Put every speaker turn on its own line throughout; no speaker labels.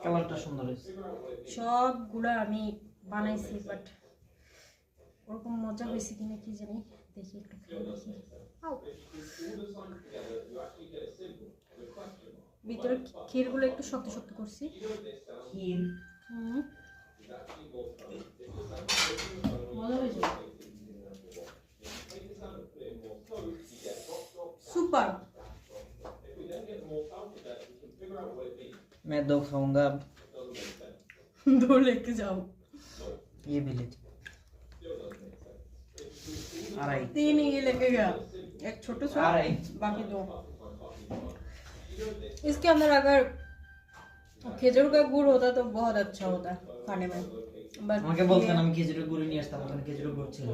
কালারটা সুন্দর হয়েছে।
সবগুলো আমি বানাইছি, বাট ওরকম মজা হয়েছে কিনা কি জানি। দেখি একটু খেয়ে দেখি। ভিতরে ক্ষীরগুলো একটু শক্ত শক্ত করছি।
ক্ষীর
মজা হয়েছে, सुपर।
मैं 2 खाऊंगा,
2 लेके जाओ।
ये भी ले।
3 ये लेके गया, एक छोटा सा, बाकी 2। इसके अंदर अगर खजूर का गुड़ होता तो बहुत अच्छा होता खाने में, बट
আমাকে বলতেন আমি খেজুরের গুড় নিয়ে আসতাম, ওখানে খেজুরের গুড় ছিল।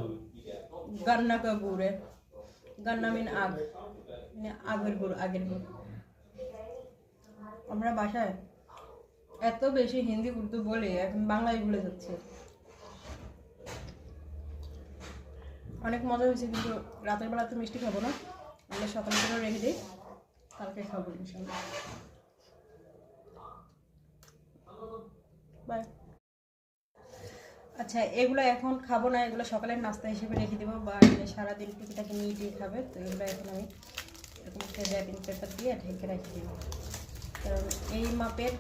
गन्ना का गुड़ है, गन्ना मीन आग, মানে আগের গুড়। আমরা বাসায় এত বেশি হিন্দি উর্দু বলি, এখন বাংলায় ভুলে যাচ্ছে। অনেক মজা হয়েছে, কিন্তু রাতের বেলা তো মিষ্টি খাবো না, আমরা সকালের জন্য রেখে দিই, কালকে খাবো ইনশাআল্লাহ। বাই। আচ্ছা, এগুলো এখন খাবো না, এগুলো সকালের নাস্তা হিসেবে রেখে দেবো, বা সারাদিন টুকিটাকে নিয়ে দিয়ে খাবে। তো এগুলো এখন আমি এরকম একটা র্যাপিং পেপার দিয়ে ঢেকে রেখে দেবো, কারণ এই মাপের